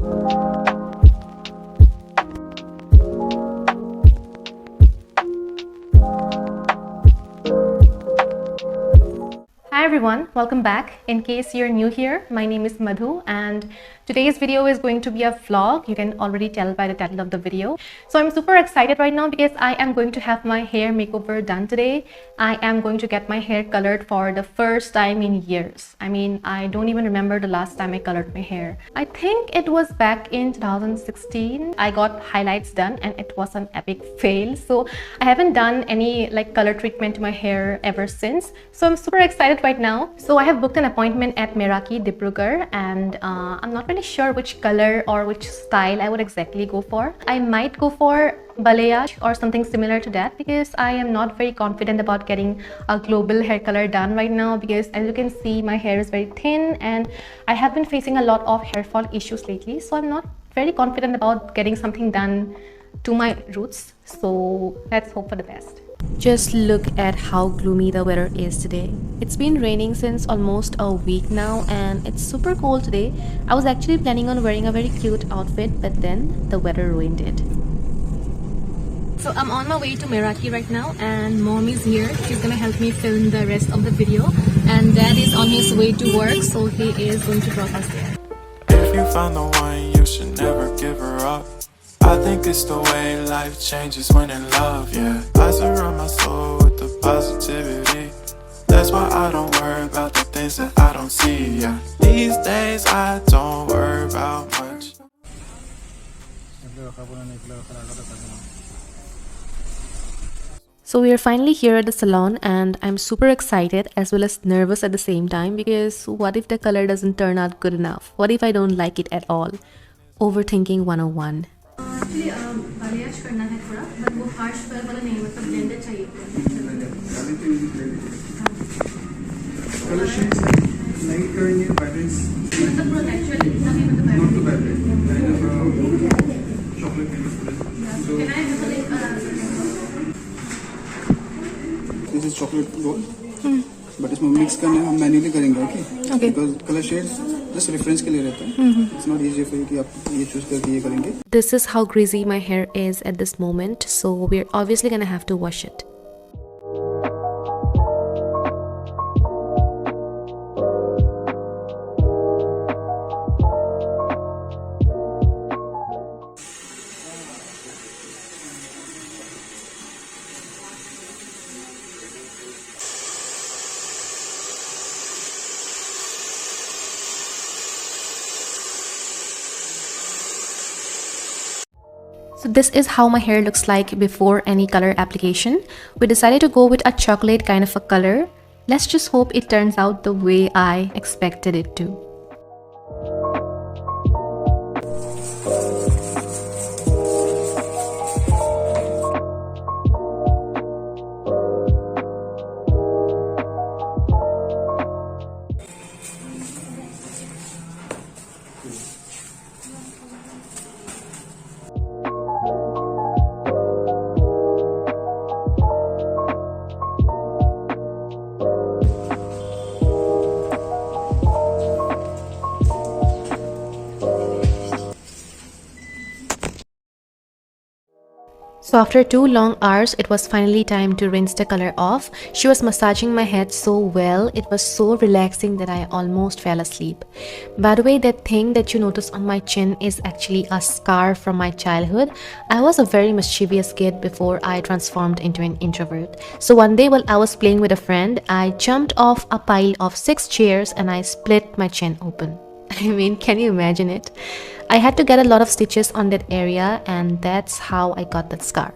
Hi everyone, welcome back. In case you're new here, my name is Madhu and today's video is going to be a vlog. You can already tell by the title of the video. So I'm super excited right now because I am going to have my hair makeover done today. I am going to get my hair colored for the first time in years. I mean, I don't even remember the last time I colored my hair. I think it was back in 2016. I got highlights done and it was an epic fail. So I haven't done any color treatment to my hair ever since. So I'm super excited right now. So I have booked an appointment at Meraki, Dibrugarh, and I'm not really sure which color or which style I would exactly go for. I might go for Balayage or something similar to that because I am not very confident about getting a global hair color done right now because as you can see my hair is very thin and I have been facing a lot of hair fall issues lately, so I'm not very confident about getting something done to my roots. So let's hope for the best. Just look at how gloomy the weather is today. It's been raining since almost a week now and it's super cold today. I was actually planning on wearing a very cute outfit, but then the weather ruined it. So I'm on my way to Meraki right now and mom is here. She's gonna help me film the rest of the video and dad is on his way to work, so he is going to drop us there. If you found the one, you should never give her up. I think it's the way life changes when in love, yeah. I surround my soul with the positivity. That's why I don't worry about the things that I don't see, yeah. These days I don't worry about much. So we are finally here at the salon and I'm super excited as well as nervous at the same time because what if the color doesn't turn out good enough? What if I don't like it at all? Overthinking 101. Actually, balayage करना है थोड़ा, but वो harsh color वाला नहीं, मतलब blended चाहिए. Color shades light करेंगे, vibrance. मतलब पूरा natural, नहीं मतलब not too vibrant, kind of chocolate kind of color. So can I have this is chocolate gold, but इसमें mix करने हम manually करेंगे, okay? Because color shades just reference के लिए रहता है. It's not easy for you कि आप ये choose करके ये करेंगे. This is how greasy my hair is at this moment, so we're obviously gonna have to wash it. So this is how my hair looks like before any color application. We decided to go with a chocolate kind of a color. Let's just hope it turns out the way I expected it to. So after 2 long hours, it was finally time to rinse the color off. She was massaging my head so well, it was so relaxing that I almost fell asleep. By the way, that thing that you notice on my chin is actually a scar from my childhood. I was a very mischievous kid before I transformed into an introvert. So one day while I was playing with a friend, I jumped off a pile of 6 chairs and I split my chin open. I mean, can you imagine it? I had to get a lot of stitches on that area and that's how I got that scar.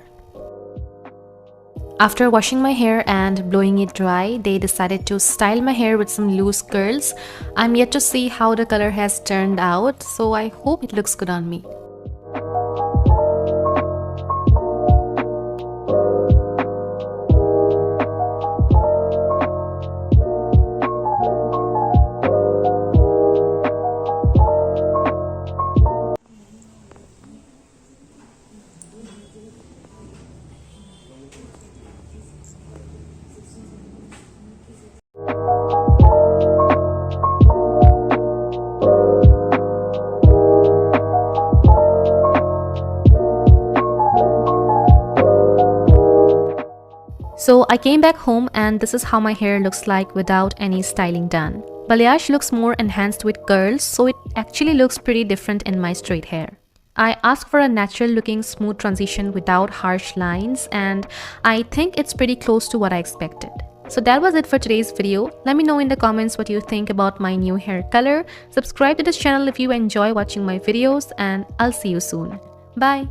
After washing my hair and blowing it dry, they decided to style my hair with some loose curls. I'm yet to see how the color has turned out, so I hope it looks good on me. So I came back home and this is how my hair looks like without any styling done. Balayage looks more enhanced with curls, so it actually looks pretty different in my straight hair. I asked for a natural looking smooth transition without harsh lines, and I think it's pretty close to what I expected. So that was it for today's video. Let me know in the comments what you think about my new hair color. Subscribe to this channel if you enjoy watching my videos, and I'll see you soon. Bye!